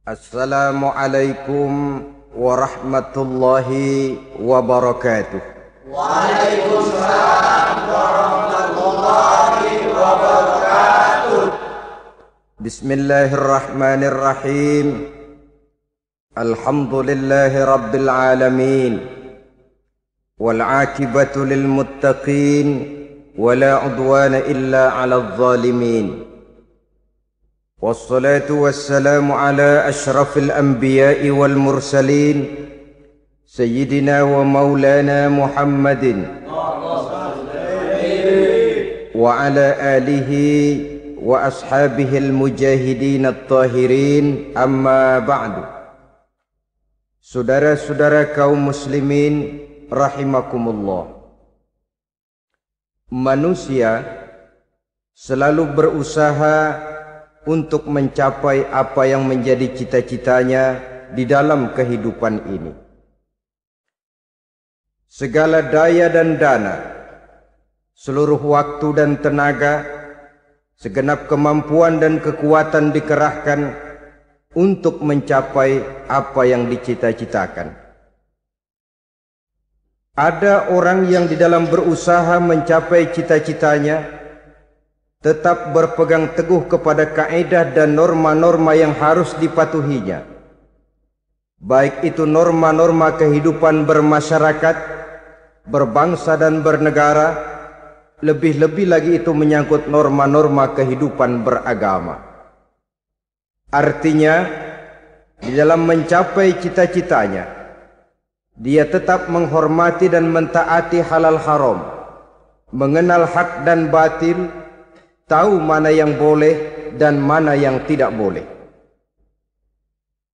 Assalamualaikum warahmatullahi wabarakatuh. Waalaikumsalam warahmatullahi wabarakatuh. Bismillahirrahmanirrahim. Alhamdulillahi rabbil alamin. Wal aqibatu lil muttaqin wala udwana illa 'alal zalimin. Wassalatu wassalamu ala ashrafil anbiya'i wal mursalin Sayyidina wa maulana Muhammadin wa ala alihi wa ashabihil mujahidin at-tahirin, amma ba'du. Saudara-saudara kaum muslimin rahimakumullah, manusia selalu berusaha untuk mencapai apa yang menjadi cita-citanya di dalam kehidupan ini. Segala daya dan dana, seluruh waktu dan tenaga, segenap kemampuan dan kekuatan dikerahkan untuk mencapai apa yang dicita-citakan. Ada orang yang di dalam berusaha mencapai cita-citanya tetap berpegang teguh kepada kaidah dan norma-norma yang harus dipatuhinya, baik itu norma-norma kehidupan bermasyarakat, berbangsa dan bernegara, lebih-lebih lagi itu menyangkut norma-norma kehidupan beragama. Artinya, di dalam mencapai cita-citanya, dia tetap menghormati dan mentaati halal haram, mengenal hak dan batil, tahu mana yang boleh dan mana yang tidak boleh.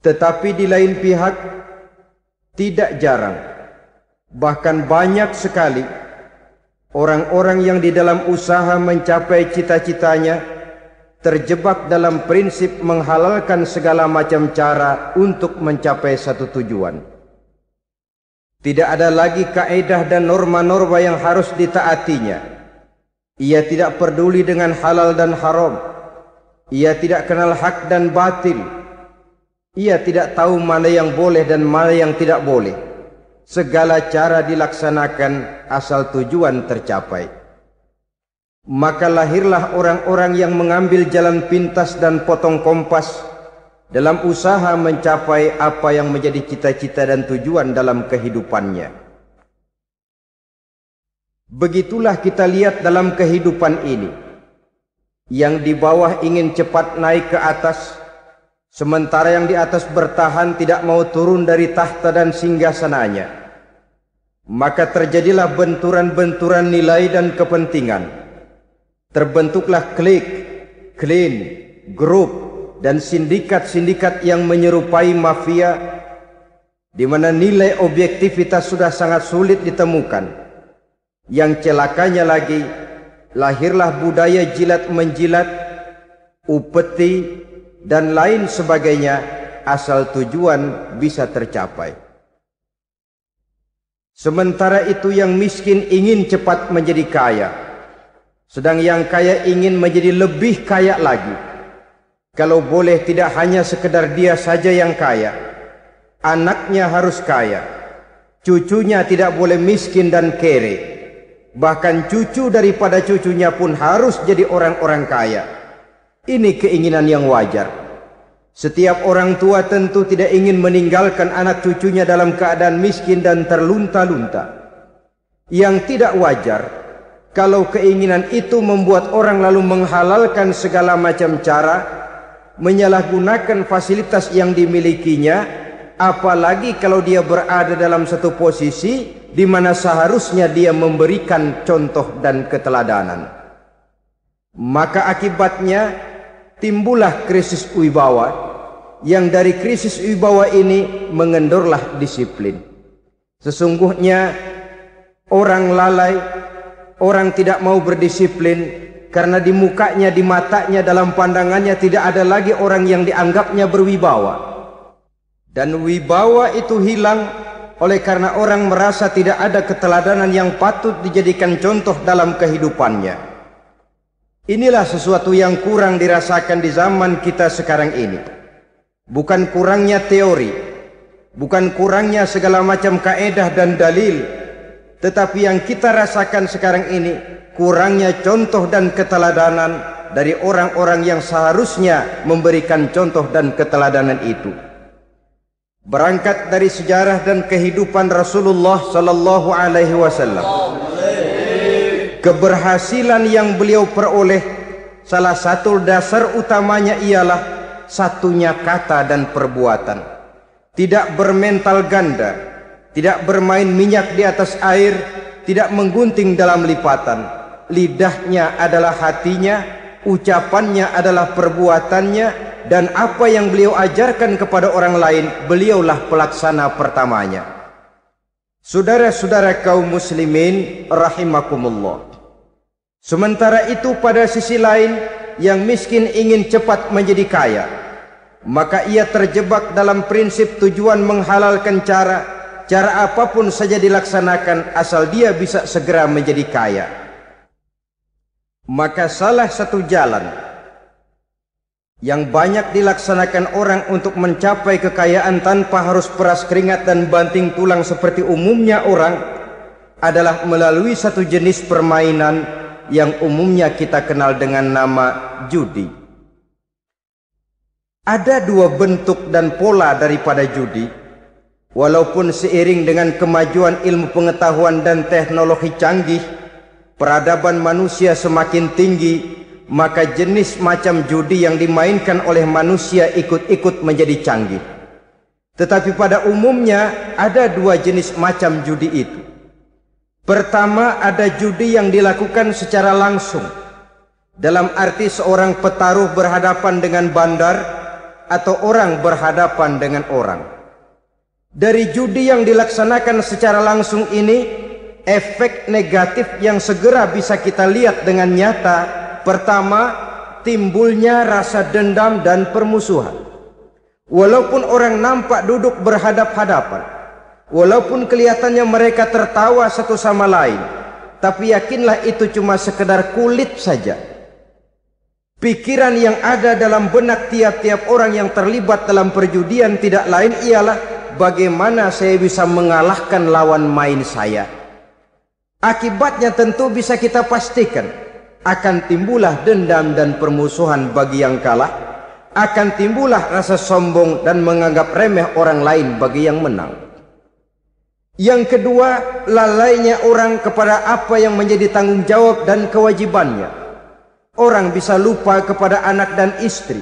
Tetapi di lain pihak, tidak jarang, bahkan banyak sekali orang-orang yang di dalam usaha mencapai cita-citanya terjebak dalam prinsip menghalalkan segala macam cara untuk mencapai satu tujuan. Tidak ada lagi kaidah dan norma-norma yang harus ditaatinya. Ia tidak peduli dengan halal dan haram. Ia tidak kenal hak dan batil. Ia tidak tahu mana yang boleh dan mana yang tidak boleh. Segala cara dilaksanakan asal tujuan tercapai. Maka lahirlah orang-orang yang mengambil jalan pintas dan potong kompas dalam usaha mencapai apa yang menjadi cita-cita dan tujuan dalam kehidupannya. Begitulah kita lihat dalam kehidupan ini. Yang di bawah ingin cepat naik ke atas, sementara yang di atas bertahan tidak mau turun dari tahta dan singgasananya. Maka terjadilah benturan-benturan nilai dan kepentingan. Terbentuklah klik, klan, grup, dan sindikat-sindikat yang menyerupai mafia, di mana nilai objektivitas sudah sangat sulit ditemukan. Yang celakanya lagi, lahirlah budaya jilat-menjilat, upeti, dan lain sebagainya asal tujuan bisa tercapai. Sementara itu yang miskin ingin cepat menjadi kaya, sedang yang kaya ingin menjadi lebih kaya lagi. Kalau boleh tidak hanya sekedar dia saja yang kaya, anaknya harus kaya, cucunya tidak boleh miskin dan kere. Bahkan cucu daripada cucunya pun harus jadi orang-orang kaya. Ini keinginan yang wajar. Setiap orang tua tentu tidak ingin meninggalkan anak cucunya dalam keadaan miskin dan terlunta-lunta. Yang tidak wajar kalau keinginan itu membuat orang lalu menghalalkan segala macam cara, menyalahgunakan fasilitas yang dimilikinya, apalagi kalau dia berada dalam satu posisi di mana seharusnya dia memberikan contoh dan keteladanan. Maka akibatnya timbullah krisis wibawa, yang dari krisis wibawa ini mengendorlah disiplin. Sesungguhnya orang lalai, orang tidak mau berdisiplin karena di mukanya, di matanya, dalam pandangannya tidak ada lagi orang yang dianggapnya berwibawa. Dan wibawa itu hilang oleh karena orang merasa tidak ada keteladanan yang patut dijadikan contoh dalam kehidupannya. Inilah sesuatu yang kurang dirasakan di zaman kita sekarang ini. bukan kurangnya teori, bukan kurangnya segala macam kaedah dan dalil, tetapi yang kita rasakan sekarang ini kurangnya contoh dan keteladanan dari orang-orang yang seharusnya memberikan contoh dan keteladanan itu. Berangkat dari sejarah dan kehidupan Rasulullah sallallahu alaihi wasallam, keberhasilan yang beliau peroleh, salah satu dasar utamanya ialah satunya kata dan perbuatan. Tidak bermental ganda, tidak bermain minyak di atas air, tidak menggunting dalam lipatan. Lidahnya adalah hatinya, ucapannya adalah perbuatannya, dan apa yang beliau ajarkan kepada orang lain, beliaulah pelaksana pertamanya. Saudara-saudara kaum muslimin rahimakumullah. Sementara itu pada sisi lain, yang miskin ingin cepat menjadi kaya, maka ia terjebak dalam prinsip tujuan menghalalkan cara apapun saja dilaksanakan asal dia bisa segera menjadi kaya. Maka salah satu jalan yang banyak dilaksanakan orang untuk mencapai kekayaan tanpa harus peras keringat dan banting tulang seperti umumnya orang adalah melalui satu jenis permainan yang umumnya kita kenal dengan nama judi. Ada dua bentuk dan pola daripada judi. Walaupun seiring dengan kemajuan ilmu pengetahuan dan teknologi canggih, peradaban manusia semakin tinggi, maka jenis macam judi yang dimainkan oleh manusia ikut-ikut menjadi canggih. Tetapi pada umumnya ada dua jenis macam judi itu. Pertama, ada judi yang dilakukan secara langsung, dalam arti seorang petaruh berhadapan dengan bandar atau orang berhadapan dengan orang. Dari judi yang dilaksanakan secara langsung ini, efek negatif yang segera bisa kita lihat dengan nyata. Pertama, timbulnya rasa dendam dan permusuhan. Walaupun orang nampak duduk berhadap-hadapan, walaupun kelihatannya mereka tertawa satu sama lain, tapi yakinlah itu cuma sekedar kulit saja. Pikiran yang ada dalam benak tiap-tiap orang yang terlibat dalam perjudian tidak lain ialah bagaimana saya bisa mengalahkan lawan main saya. Akibatnya tentu bisa kita pastikan, akan timbullah dendam dan permusuhan bagi yang kalah, akan timbullah rasa sombong dan menganggap remeh orang lain bagi yang menang. Yang kedua, lalainya orang kepada apa yang menjadi tanggung jawab dan kewajibannya. Orang bisa lupa kepada anak dan istri.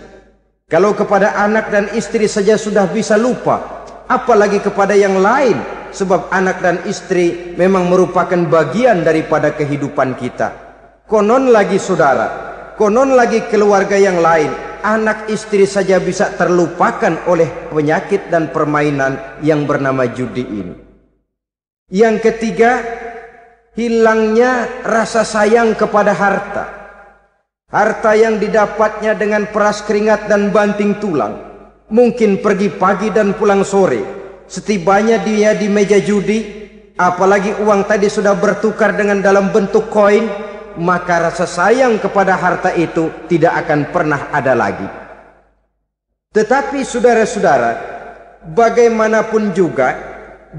Kalau kepada anak dan istri saja sudah bisa lupa, apalagi kepada yang lain, sebab anak dan istri memang merupakan bagian daripada kehidupan kita. Konon lagi saudara, konon lagi keluarga yang lain, anak istri saja bisa terlupakan oleh penyakit dan permainan yang bernama judi ini. Yang ketiga, hilangnya rasa sayang kepada harta. Harta yang didapatnya dengan peras keringat dan banting tulang. Mungkin pergi pagi dan pulang sore. Setibanya dia di meja judi, apalagi uang tadi sudah bertukar dengan dalam bentuk koin, maka rasa sayang kepada harta itu tidak akan pernah ada lagi. Tetapi saudara-saudara, bagaimanapun juga,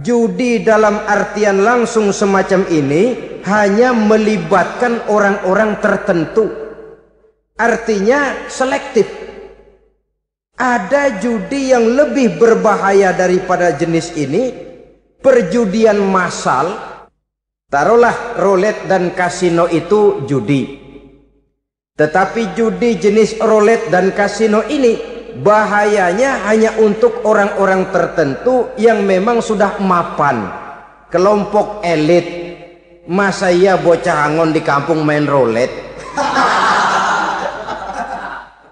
judi dalam artian langsung semacam ini hanya melibatkan orang-orang tertentu. Artinya selektif. Ada judi yang lebih berbahaya daripada jenis ini, perjudian massal. Taruhlah roulette dan kasino itu judi. Tetapi judi jenis roulette dan kasino ini bahayanya hanya untuk orang-orang tertentu yang memang sudah mapan, kelompok elit. Masa iya bocah angon di kampung main roulette?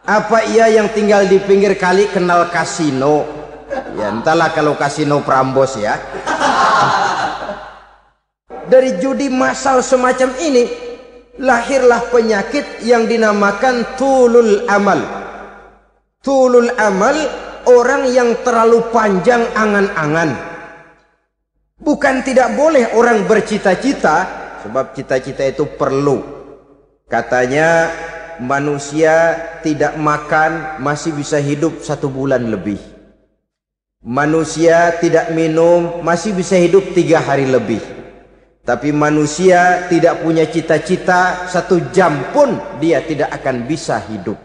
Apa ia yang tinggal di pinggir kali kenal kasino? Ya entahlah kalau kasino Prambos ya. Dari judi massal semacam ini lahirlah penyakit yang dinamakan tulul amal. Tulul amal, orang yang terlalu panjang angan-angan. Bukan tidak boleh orang bercita-cita, sebab cita-cita itu perlu. Katanya manusia tidak makan masih bisa hidup 1 bulan lebih. Manusia tidak minum masih bisa hidup 3 hari lebih. Tapi manusia tidak punya cita-cita 1 jam pun dia tidak akan bisa hidup.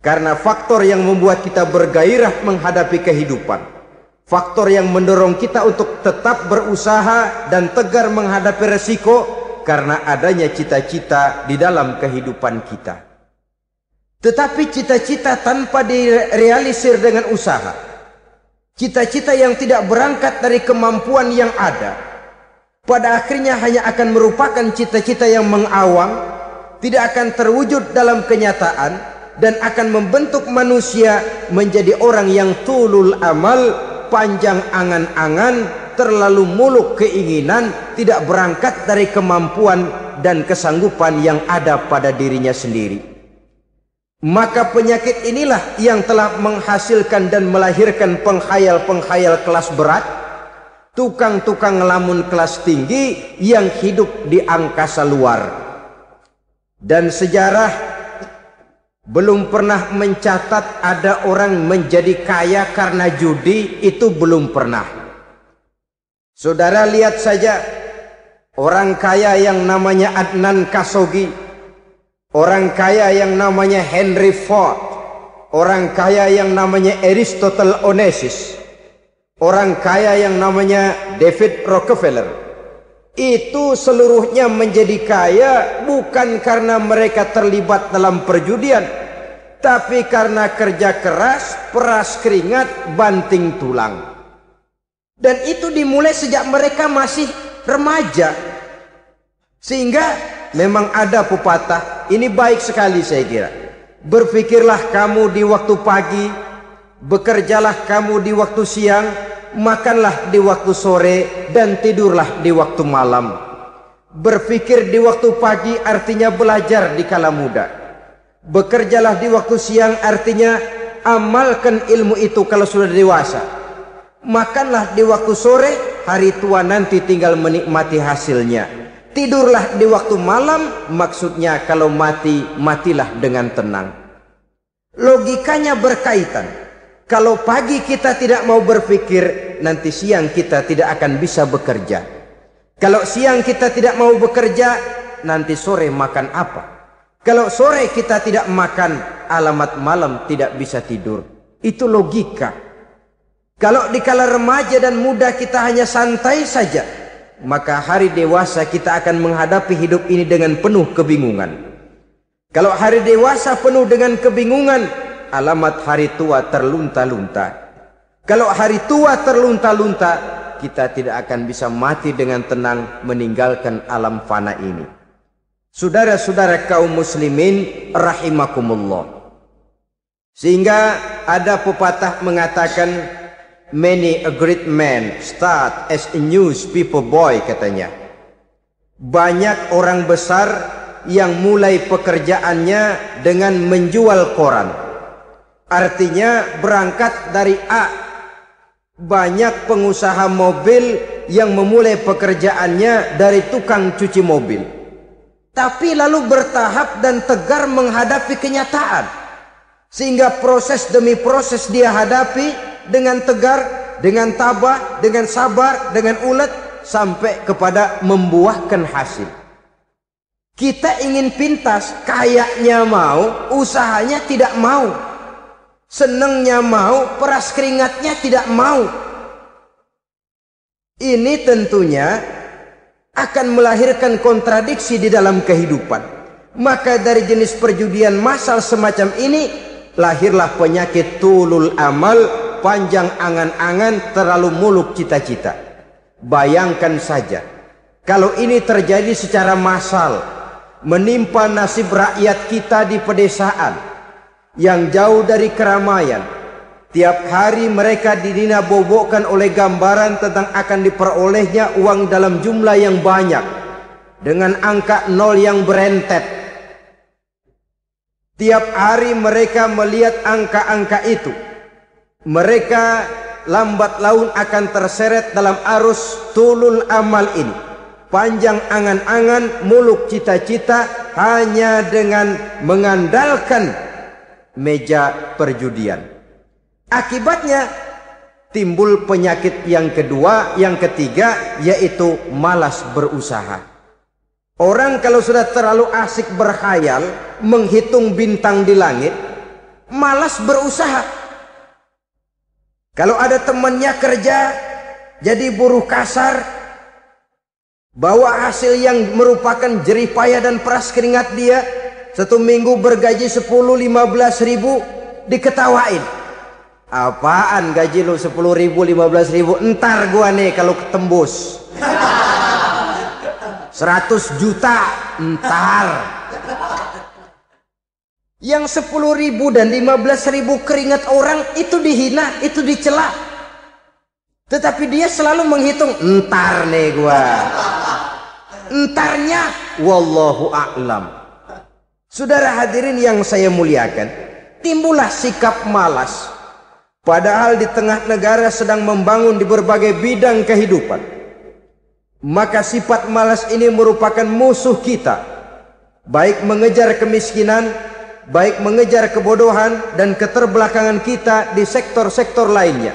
Karena faktor yang membuat kita bergairah menghadapi kehidupan, faktor yang mendorong kita untuk tetap berusaha dan tegar menghadapi resiko, karena adanya cita-cita di dalam kehidupan kita. Tetapi cita-cita tanpa direalisir dengan usaha, cita-cita yang tidak berangkat dari kemampuan yang ada, pada akhirnya hanya akan merupakan cita-cita yang mengawang, tidak akan terwujud dalam kenyataan, dan akan membentuk manusia menjadi orang yang tulul amal, panjang angan-angan, terlalu muluk keinginan, tidak berangkat dari kemampuan dan kesanggupan yang ada pada dirinya sendiri. Maka penyakit inilah yang telah menghasilkan dan melahirkan penghayal-penghayal kelas berat, tukang-tukang ngelamun kelas tinggi yang hidup di angkasa luar. Dan sejarah belum pernah mencatat ada orang menjadi kaya karena judi, itu belum pernah. Saudara lihat saja orang kaya yang namanya Adnan Khashoggi, orang kaya yang namanya Henry Ford, orang kaya yang namanya Aristotle Onassis, orang kaya yang namanya David Rockefeller. Itu seluruhnya menjadi kaya bukan karena mereka terlibat dalam perjudian, tapi karena kerja keras, peras keringat, banting tulang. Dan itu dimulai sejak mereka masih remaja. Sehingga memang ada pepatah, ini baik sekali saya kira. Berpikirlah kamu di waktu pagi, bekerjalah kamu di waktu siang, makanlah di waktu sore, dan tidurlah di waktu malam. Berpikir di waktu pagi artinya belajar di kala muda. Bekerjalah di waktu siang artinya amalkan ilmu itu kalau sudah dewasa. Makanlah di waktu sore, hari tua nanti tinggal menikmati hasilnya. Tidurlah di waktu malam, maksudnya kalau mati, matilah dengan tenang. Logikanya berkaitan. Kalau pagi kita tidak mau berpikir, nanti siang kita tidak akan bisa bekerja. Kalau siang kita tidak mau bekerja, nanti sore makan apa? Kalau sore kita tidak makan, alamat malam tidak bisa tidur. Itu logika. Kalau di kala remaja dan muda kita hanya santai saja, maka hari dewasa kita akan menghadapi hidup ini dengan penuh kebingungan. Kalau hari dewasa penuh dengan kebingungan, alamat hari tua terlunta-lunta. Kalau hari tua terlunta-lunta, kita tidak akan bisa mati dengan tenang meninggalkan alam fana ini. Saudara-saudara kaum muslimin rahimakumullah. Sehingga ada pepatah mengatakan, many a great man start as a newspaper boy, katanya. Banyak orang besar yang mulai pekerjaannya dengan menjual koran. Artinya berangkat dari A. Banyak pengusaha mobil yang memulai pekerjaannya dari tukang cuci mobil, tapi lalu bertahap dan tegar menghadapi kenyataan, sehingga proses demi proses dia hadapi dengan tegar, dengan tabah, dengan sabar, dengan ulet, sampai kepada membuahkan hasil. Kita ingin pintas, kayaknya mau, usahanya tidak mau. Senangnya mau, peras keringatnya tidak mau. Ini tentunya akan melahirkan kontradiksi di dalam kehidupan. Maka dari jenis perjudian massal semacam ini, lahirlah penyakit tulul amal, panjang angan-angan, terlalu muluk cita-cita. Bayangkan saja, kalau ini terjadi secara massal, menimpa nasib rakyat kita di pedesaan, yang jauh dari keramaian. Tiap hari mereka didina-bobokkan oleh gambaran tentang akan diperolehnya uang dalam jumlah yang banyak, dengan angka nol yang berentet. Tiap hari mereka melihat angka-angka itu. Mereka lambat laun akan terseret dalam arus tulul amal ini. panjang angan-angan, muluk cita-cita hanya dengan mengandalkan meja perjudian. Akibatnya timbul penyakit yang kedua, yang ketiga, yaitu malas berusaha. Orang kalau sudah terlalu asik berkhayal, menghitung bintang di langit, malas berusaha. Kalau ada temannya kerja jadi buruh kasar, bawa hasil yang merupakan jerih payah dan peras keringat dia, satu minggu bergaji 10-15 ribu, diketawain. Apaan gaji lu 10 ribu, 15 ribu? Entar gua nih kalau ketembus 100 juta, entar. Yang 10 ribu dan 15 ribu keringat orang itu dihina, itu dicela. Tetapi dia selalu menghitung, entar nih gua. Entarnya wallahu a'lam. Saudara hadirin yang saya muliakan, timbullah sikap malas. Padahal di tengah negara sedang membangun di berbagai bidang kehidupan. Maka sifat malas ini merupakan musuh kita. Baik mengejar kemiskinan, baik mengejar kebodohan dan keterbelakangan kita di sektor-sektor lainnya.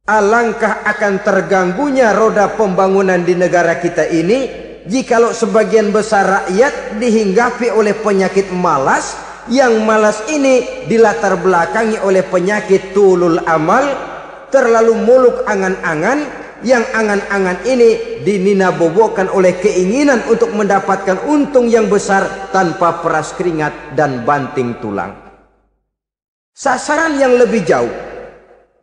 Alangkah akan terganggunya roda pembangunan di negara kita ini jikalau sebagian besar rakyat dihinggapi oleh penyakit malas, yang malas ini dilatar belakangi oleh penyakit tulul amal, terlalu muluk angan-angan, yang angan-angan ini dininabobokan oleh keinginan untuk mendapatkan untung yang besar tanpa peras keringat dan banting tulang. Sasaran yang lebih jauh,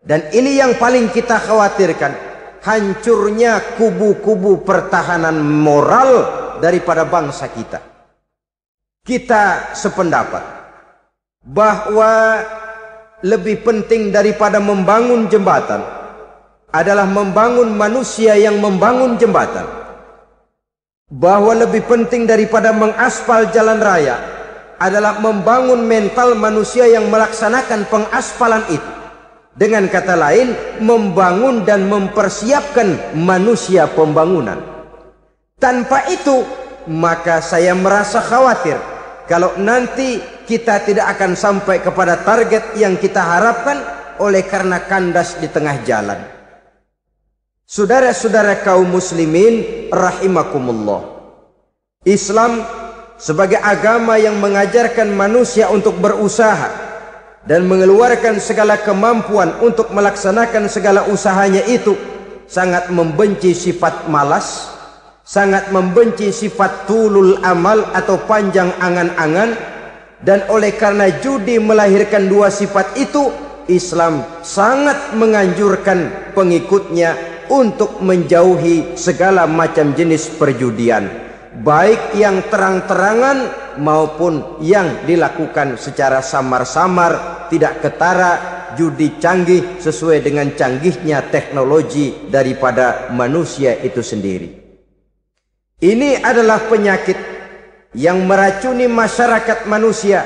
dan ini yang paling kita khawatirkan, hancurnya kubu-kubu pertahanan moral daripada bangsa kita. Kita sependapat bahwa lebih penting daripada membangun jembatan adalah membangun manusia yang membangun jembatan. Bahwa lebih penting daripada mengaspal jalan raya adalah membangun mental manusia yang melaksanakan pengaspalan itu. Dengan kata lain, membangun dan mempersiapkan manusia pembangunan. Tanpa itu, maka saya merasa khawatir kalau nanti kita tidak akan sampai kepada target yang kita harapkan oleh karena kandas di tengah jalan. Saudara-saudara kaum muslimin rahimakumullah, Islam sebagai agama yang mengajarkan manusia untuk berusaha dan mengeluarkan segala kemampuan untuk melaksanakan segala usahanya itu, sangat membenci sifat malas, sangat membenci sifat tulul amal atau panjang angan-angan. Dan oleh karena judi melahirkan dua sifat itu, Islam sangat menganjurkan pengikutnya untuk menjauhi segala macam jenis perjudian, baik yang terang-terangan maupun yang dilakukan secara samar-samar, tidak ketara, judi canggih sesuai dengan canggihnya teknologi daripada manusia itu sendiri. Ini adalah penyakit yang meracuni masyarakat manusia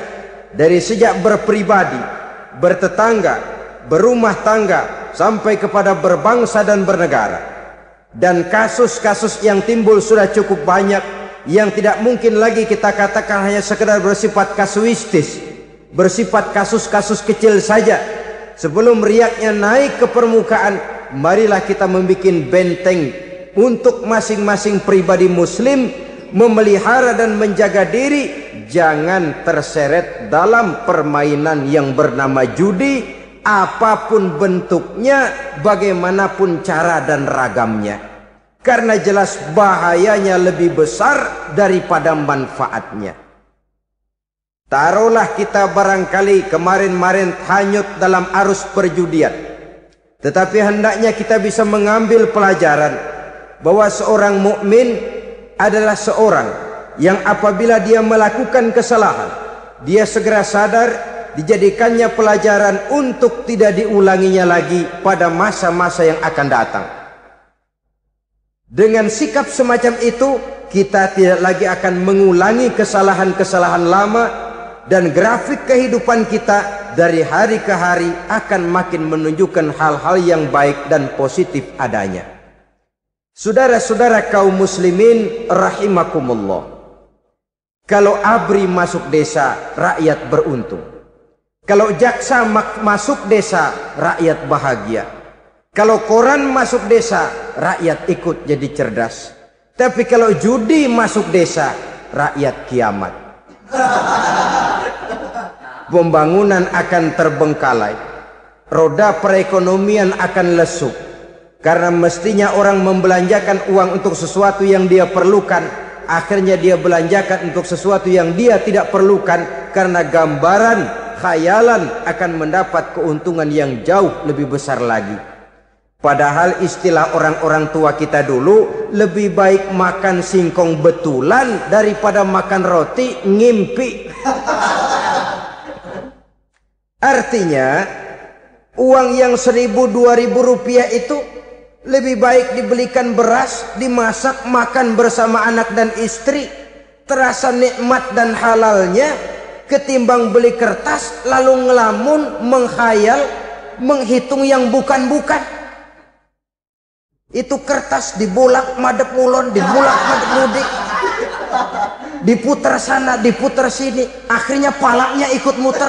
dari sejak berpribadi, bertetangga, berumah tangga, sampai kepada berbangsa dan bernegara. Dan kasus-kasus yang timbul sudah cukup banyak, yang tidak mungkin lagi kita katakan hanya sekedar bersifat kasuistis, bersifat kasus-kasus kecil saja. Sebelum riaknya naik ke permukaan, marilah kita membuat benteng untuk masing-masing pribadi muslim memelihara dan menjaga diri, jangan terseret dalam permainan yang bernama judi, apapun bentuknya, bagaimanapun cara dan ragamnya. Karena jelas bahayanya lebih besar daripada manfaatnya. Taruhlah kita barangkali kemarin-marin hanyut dalam arus perjudian, tetapi hendaknya kita bisa mengambil pelajaran bahwa seorang mukmin adalah seorang yang apabila dia melakukan kesalahan, dia segera sadar, dijadikannya pelajaran untuk tidak diulanginya lagi pada masa-masa yang akan datang. Dengan sikap semacam itu, kita tidak lagi akan mengulangi kesalahan-kesalahan lama, dan grafik kehidupan kita dari hari ke hari akan makin menunjukkan hal-hal yang baik dan positif adanya. Saudara-saudara kaum muslimin rahimakumullah. Kalau ABRI masuk desa, rakyat beruntung. Kalau jaksa masuk desa, rakyat bahagia. Kalau koran masuk desa, rakyat ikut jadi cerdas. Tapi kalau judi masuk desa, rakyat kiamat. Pembangunan akan terbengkalai. Roda perekonomian akan lesu. Karena mestinya orang membelanjakan uang untuk sesuatu yang dia perlukan. Akhirnya dia belanjakan untuk sesuatu yang dia tidak perlukan. Karena gambaran, khayalan akan mendapat keuntungan yang jauh lebih besar lagi. Padahal istilah orang-orang tua kita dulu, lebih baik makan singkong betulan daripada makan roti ngimpi. Artinya uang yang 1.000-2.000 rupiah itu lebih baik dibelikan beras, dimasak, makan bersama anak dan istri, terasa nikmat dan halalnya, ketimbang beli kertas lalu ngelamun, menghayal, menghitung yang bukan-bukan. Itu kertas dibolak madep mulon, dibolak madep mudik, diputar sana, diputar sini, akhirnya palanya ikut muter.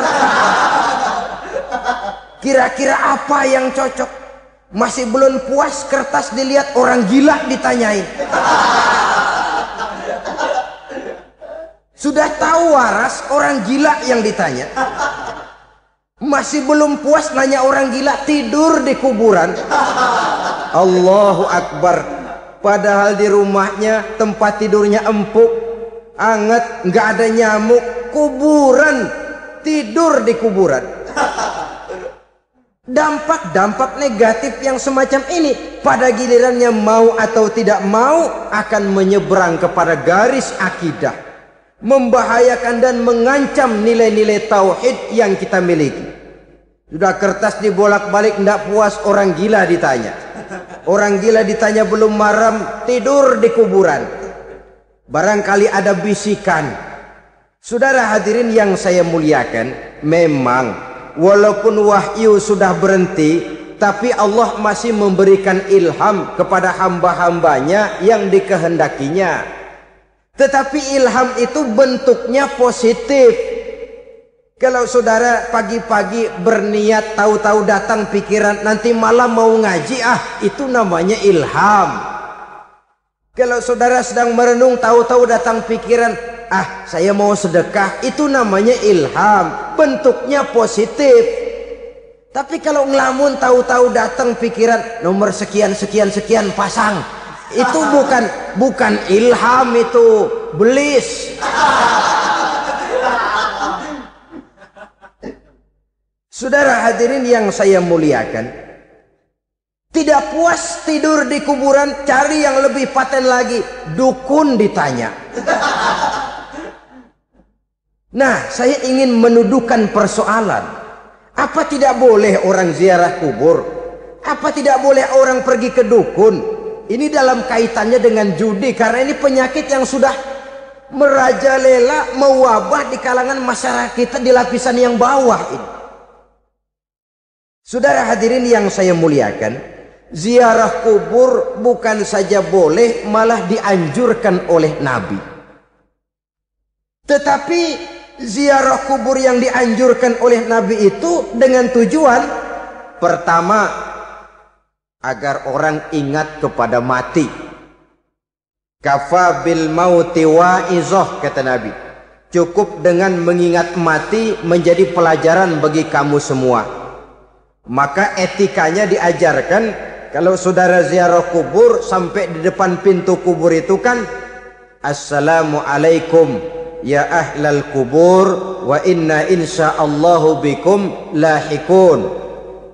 Kira-kira apa yang cocok? Masih belum puas, kertas dilihat, orang gila ditanyain. Sudah tahu waras, orang gila yang ditanya. Masih belum puas, nanya orang gila, tidur di kuburan. Allahu Akbar. Padahal di rumahnya tempat tidurnya empuk, anget, nggak ada nyamuk. Kuburan, tidur di kuburan. Dampak-dampak negatif yang semacam ini pada gilirannya mau atau tidak mau akan menyeberang kepada garis akidah, membahayakan dan mengancam nilai-nilai tauhid yang kita miliki. Sudah kertas dibolak-balik tidak puas, orang gila ditanya. Orang gila ditanya belum maram, tidur di kuburan. Barangkali ada bisikan. Saudara hadirin yang saya muliakan, memang walaupun wahyu sudah berhenti, tapi Allah masih memberikan ilham kepada hamba-hambanya yang dikehendakinya. Tetapi ilham itu bentuknya positif. Kalau saudara pagi-pagi berniat, tahu-tahu datang pikiran nanti malam mau ngaji, itu namanya ilham. Kalau saudara sedang merenung, tahu-tahu datang pikiran, saya mau sedekah, itu namanya ilham, bentuknya positif. Tapi kalau ngelamun, tahu-tahu datang pikiran nomor sekian sekian sekian pasang, itu bukan ilham, itu belis. Saudara hadirin yang saya muliakan, tidak puas tidur di kuburan, cari yang lebih paten lagi, dukun ditanya. Nah, saya ingin menuduhkan persoalan. Apa tidak boleh orang ziarah kubur? Apa tidak boleh orang pergi ke dukun? Ini dalam kaitannya dengan judi, karena ini penyakit yang sudah merajalela, mewabah di kalangan masyarakat kita di lapisan yang bawah ini. Saudara hadirin yang saya muliakan, ziarah kubur bukan saja boleh, malah dianjurkan oleh Nabi. Tetapi ziarah kubur yang dianjurkan oleh Nabi itu dengan tujuan pertama, agar orang ingat kepada mati. Kafa bil mauti wa'izah, kata Nabi. Cukup dengan mengingat mati menjadi pelajaran bagi kamu semua. Maka etikanya diajarkan, kalau saudara ziarah kubur, sampai di depan pintu kubur itu kan, Assalamualaikum ya ahlal kubur wa inna insyaallahu bikum lahikun.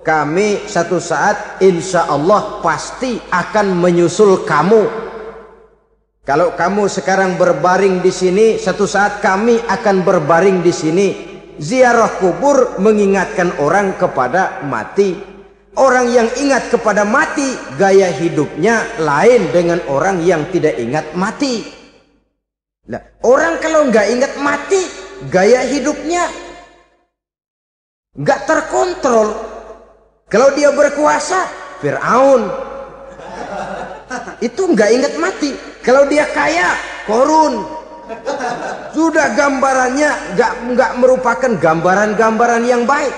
Kami satu saat insya Allah pasti akan menyusul kamu. Kalau kamu sekarang berbaring di sini, satu saat kami akan berbaring di sini. Ziarah kubur mengingatkan orang kepada mati. Orang yang ingat kepada mati, gaya hidupnya lain dengan orang yang tidak ingat mati. Nah, orang kalau nggak ingat mati, gaya hidupnya nggak terkontrol. Kalau dia berkuasa, Fir'aun. Itu nggak ingat mati. Kalau dia kaya, korun. Sudah gambarannya nggak merupakan gambaran-gambaran yang baik.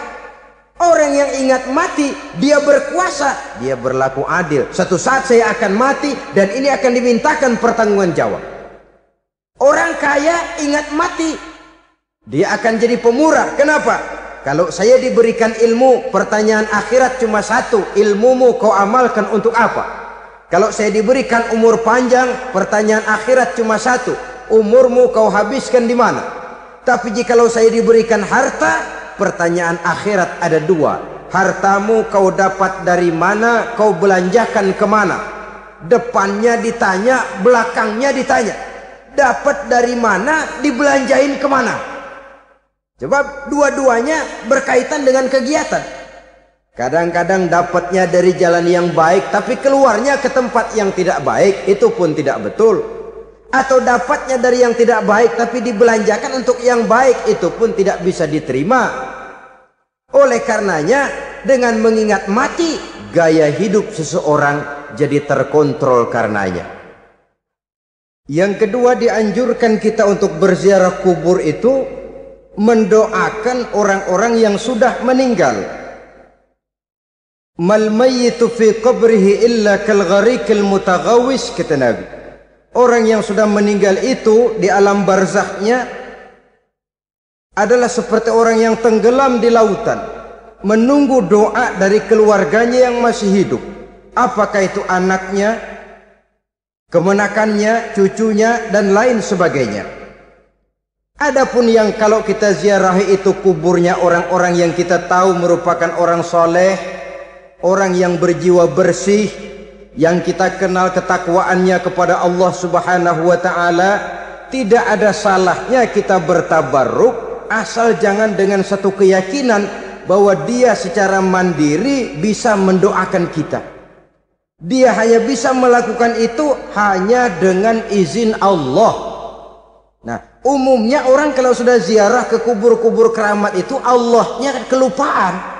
Orang yang ingat mati, dia berkuasa, dia berlaku adil. Satu saat saya akan mati dan ini akan dimintakan pertanggungan jawab. Orang kaya ingat mati, dia akan jadi pemurah. Kenapa? Kalau saya diberikan ilmu, pertanyaan akhirat cuma satu, ilmumu kau amalkan untuk apa? Kalau saya diberikan umur panjang, pertanyaan akhirat cuma satu, umurmu kau habiskan di mana? Tapi jikalau saya diberikan harta, pertanyaan akhirat ada dua. Hartamu kau dapat dari mana, kau belanjakan kemana? Depannya ditanya, belakangnya ditanya. Dapat dari mana, dibelanjain kemana? Sebab dua-duanya berkaitan dengan kegiatan. Kadang-kadang dapatnya dari jalan yang baik, tapi keluarnya ke tempat yang tidak baik, itu pun tidak betul. Atau dapatnya dari yang tidak baik, tapi dibelanjakan untuk yang baik, itu pun tidak bisa diterima. Oleh karenanya, dengan mengingat mati, gaya hidup seseorang jadi terkontrol karenanya. Yang kedua, dianjurkan kita untuk berziarah kubur itu mendoakan orang-orang yang sudah meninggal. Mal mayyitu fi qabrihi illa kal gharikil mutaghawis, kata Nabi. Orang yang sudah meninggal itu di alam barzakhnya adalah seperti orang yang tenggelam di lautan, menunggu doa dari keluarganya yang masih hidup. Apakah itu anaknya, kemenakannya, cucunya, dan lain sebagainya. Adapun yang kalau kita ziarahi itu kuburnya orang-orang yang kita tahu merupakan orang soleh, orang yang berjiwa bersih, yang kita kenal ketakwaannya kepada Allah Subhanahu wa Ta'ala, tidak ada salahnya kita bertabarruk, asal jangan dengan satu keyakinan bahwa dia secara mandiri bisa mendoakan kita. Dia hanya bisa melakukan itu hanya dengan izin Allah. Nah, umumnya orang kalau sudah ziarah ke kubur-kubur keramat itu Allahnya kelupaan.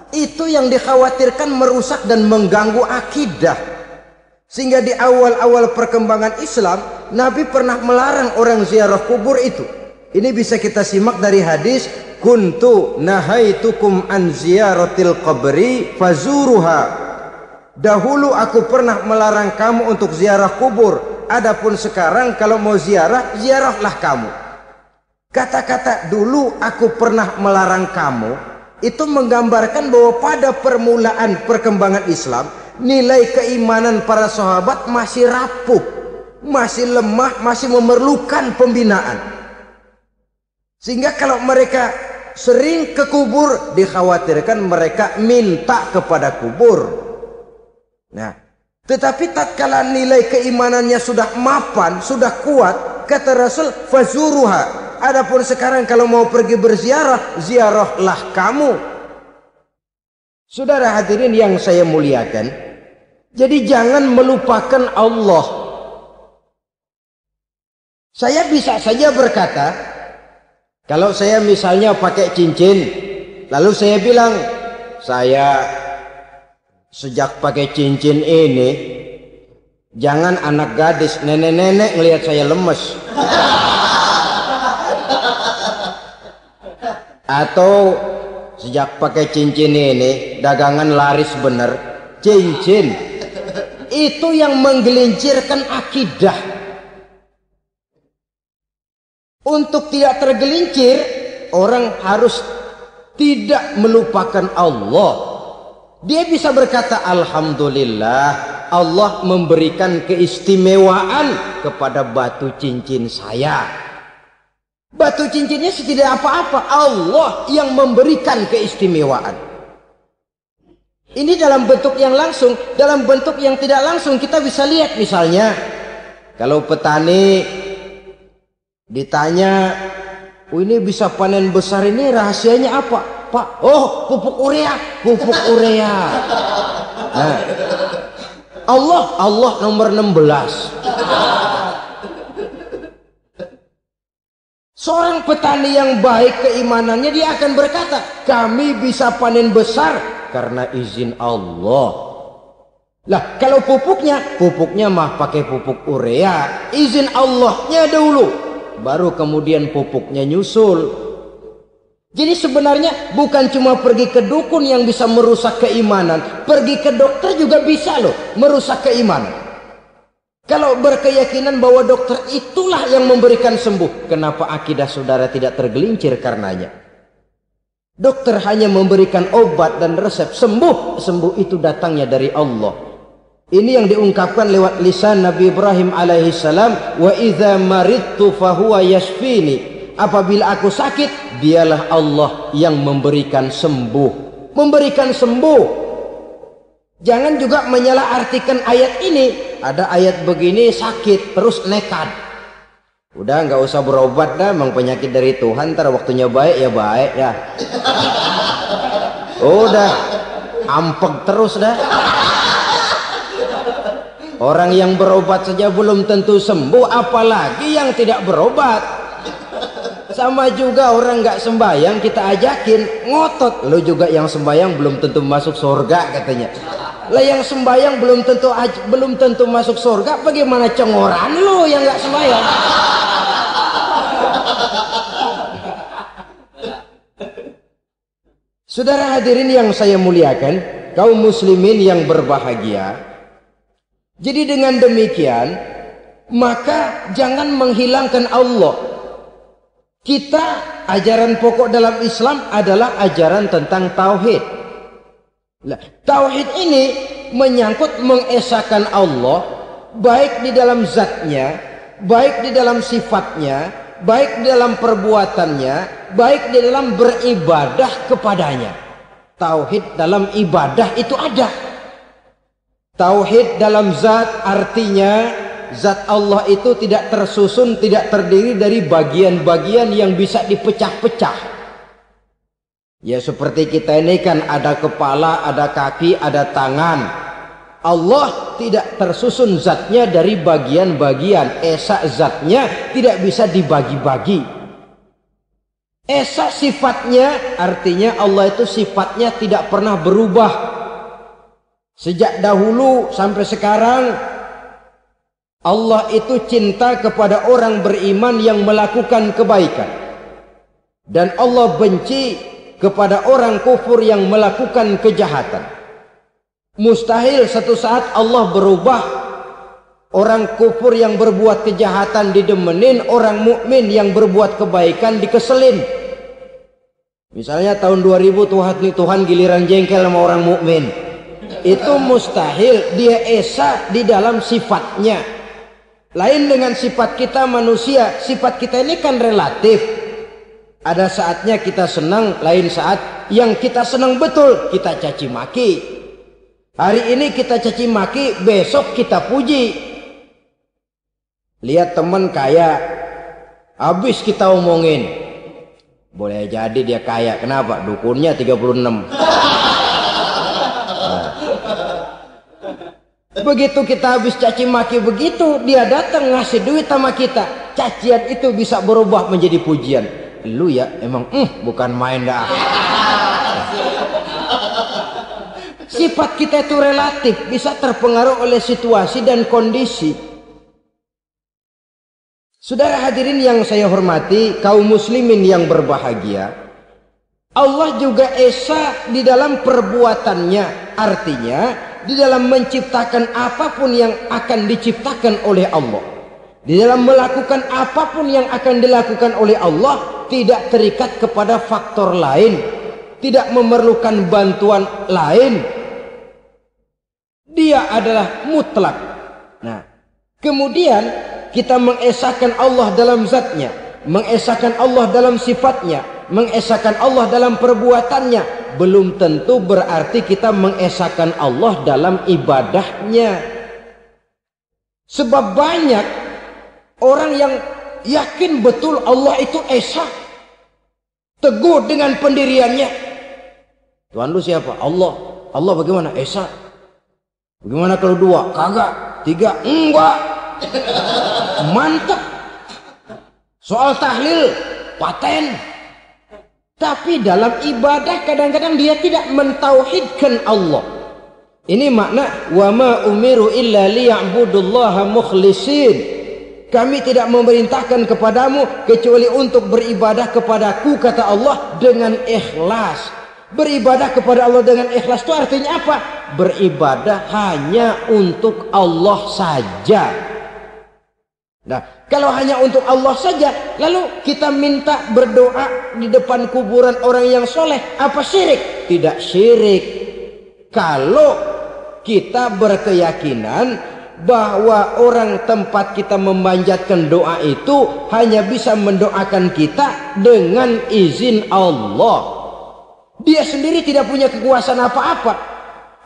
Itu yang dikhawatirkan merusak dan mengganggu akidah. Sehingga di awal-awal perkembangan Islam, Nabi pernah melarang orang ziarah kubur itu. Ini bisa kita simak dari hadis, kuntu nahaitukum an ziyaratil qabri fazuruha. Dahulu aku pernah melarang kamu untuk ziarah kubur. Adapun sekarang kalau mau ziarah, ziarahlah kamu. Kata-kata dulu aku pernah melarang kamu, itu menggambarkan bahwa pada permulaan perkembangan Islam, nilai keimanan para sahabat masih rapuh, masih lemah, masih memerlukan pembinaan. Sehingga kalau mereka sering ke kubur, dikhawatirkan mereka minta kepada kubur. Nah, tetapi tatkala nilai keimanannya sudah mapan, sudah kuat, kata Rasul, fazuruha. Adapun sekarang kalau mau pergi berziarah, ziarahlah kamu. Saudara hadirin yang saya muliakan, jadi jangan melupakan Allah. Saya bisa saja berkata, kalau saya misalnya pakai cincin, lalu saya bilang, saya sejak pakai cincin ini, jangan anak gadis, nenek-nenek ngelihat saya lemes. Atau sejak pakai cincin ini, dagangan laris bener. Cincin itu yang menggelincirkan akidah. Untuk tidak tergelincir, orang harus tidak melupakan Allah. Dia bisa berkata, alhamdulillah, Allah memberikan keistimewaan kepada batu cincin saya. Batu cincinnya tidak apa-apa, Allah yang memberikan keistimewaan. Ini dalam bentuk yang langsung. Dalam bentuk yang tidak langsung kita bisa lihat, misalnya kalau petani ditanya, oh ini bisa panen besar ini rahasianya apa Pak? Oh, pupuk urea, pupuk urea. Nah, Allah nomor 16. Seorang petani yang baik keimanannya, dia akan berkata, kami bisa panen besar karena izin Allah. Lah kalau pupuknya mah pakai pupuk urea, izin Allahnya dulu, baru kemudian pupuknya nyusul. Jadi sebenarnya bukan cuma pergi ke dukun yang bisa merusak keimanan, pergi ke dokter juga bisa loh merusak keimanan. Kalau berkeyakinan bahwa dokter itulah yang memberikan sembuh, kenapa akidah saudara tidak tergelincir karenanya? Dokter hanya memberikan obat dan resep, sembuh itu datangnya dari Allah. Ini yang diungkapkan lewat lisan Nabi Ibrahim alaihissalam, wa idza maridtu fahuwa yashfini. Apabila aku sakit, dialah Allah yang memberikan sembuh. Memberikan sembuh. Jangan juga menyalahartikan ayat ini. Ada ayat begini sakit terus nekat. Udah nggak usah berobat dah, memang penyakit dari Tuhan, ntar waktunya baik ya baik ya. Udah ampeg terus dah. Orang yang berobat saja belum tentu sembuh, apalagi yang tidak berobat. Sama juga orang nggak sembahyang kita ajakin ngotot, lo juga yang sembahyang belum tentu masuk surga katanya. Lah yang sembahyang belum tentu masuk surga, bagaimana cengoran lo yang nggak sembahyang? Saudara hadirin yang saya muliakan, kaum muslimin yang berbahagia. Jadi dengan demikian, maka jangan menghilangkan Allah. Kita, ajaran pokok dalam Islam adalah ajaran tentang tauhid. Nah, tauhid ini menyangkut mengesahkan Allah, baik di dalam zatnya, baik di dalam sifatnya, baik di dalam perbuatannya, baik di dalam beribadah kepadanya. Tauhid dalam ibadah itu ada. Tauhid dalam zat artinya zat Allah itu tidak tersusun, tidak terdiri dari bagian-bagian yang bisa dipecah-pecah. Ya seperti kita ini kan ada kepala, ada kaki, ada tangan. Allah tidak tersusun zatnya dari bagian-bagian. Esa zatnya tidak bisa dibagi-bagi. Esa sifatnya artinya Allah itu sifatnya tidak pernah berubah. Sejak dahulu sampai sekarang Allah itu cinta kepada orang beriman yang melakukan kebaikan, dan Allah benci kepada orang kufur yang melakukan kejahatan. Mustahil satu saat Allah berubah, orang kufur yang berbuat kejahatan didemenin, orang mukmin yang berbuat kebaikan dikeselin. Misalnya tahun 2000 Tuhan giliran jengkel sama orang mukmin. Itu mustahil, dia esa di dalam sifatnya. Lain dengan sifat kita manusia, sifat kita ini kan relatif. Ada saatnya kita senang, lain saat yang kita senang betul kita caci maki. Hari ini kita caci maki, besok kita puji. Lihat teman kaya, habis kita omongin, boleh jadi dia kaya, kenapa? Dukunnya 36. Begitu kita habis caci maki begitu, dia datang ngasih duit sama kita. Cacian itu bisa berubah menjadi pujian. Lu ya emang bukan main dah. Sifat kita itu relatif, bisa terpengaruh oleh situasi dan kondisi. Saudara hadirin yang saya hormati, kaum muslimin yang berbahagia, Allah juga esa di dalam perbuatannya. Artinya di dalam menciptakan apapun yang akan diciptakan oleh Allah, di dalam melakukan apapun yang akan dilakukan oleh Allah, tidak terikat kepada faktor lain, tidak memerlukan bantuan lain. Dia adalah mutlak. Nah, kemudian kita mengesahkan Allah dalam zatnya, mengesahkan Allah dalam sifatnya, mengesahkan Allah dalam perbuatannya, belum tentu berarti kita mengesahkan Allah dalam ibadahnya. Sebab banyak orang yang yakin betul Allah itu esa, teguh dengan pendiriannya. Tuhan lu siapa? Allah. Allah bagaimana? Esa. Bagaimana kalau dua? Kagak. Tiga? Enggak. Mantap. Soal tahlil paten. Tapi dalam ibadah kadang-kadang dia tidak mentauhidkan Allah. Ini makna wa ma umiru illa liya'budullaha mukhlisin. Kami tidak memerintahkan kepadamu kecuali untuk beribadah kepadaku, kata Allah, dengan ikhlas. Beribadah kepada Allah dengan ikhlas itu artinya apa? Beribadah hanya untuk Allah saja. Nah, kalau hanya untuk Allah saja, lalu kita minta berdoa di depan kuburan orang yang soleh, apa syirik? Tidak syirik. Kalau kita berkeyakinan bahwa orang tempat kita memanjatkan doa itu hanya bisa mendoakan kita dengan izin Allah. Dia sendiri tidak punya kekuasaan apa-apa.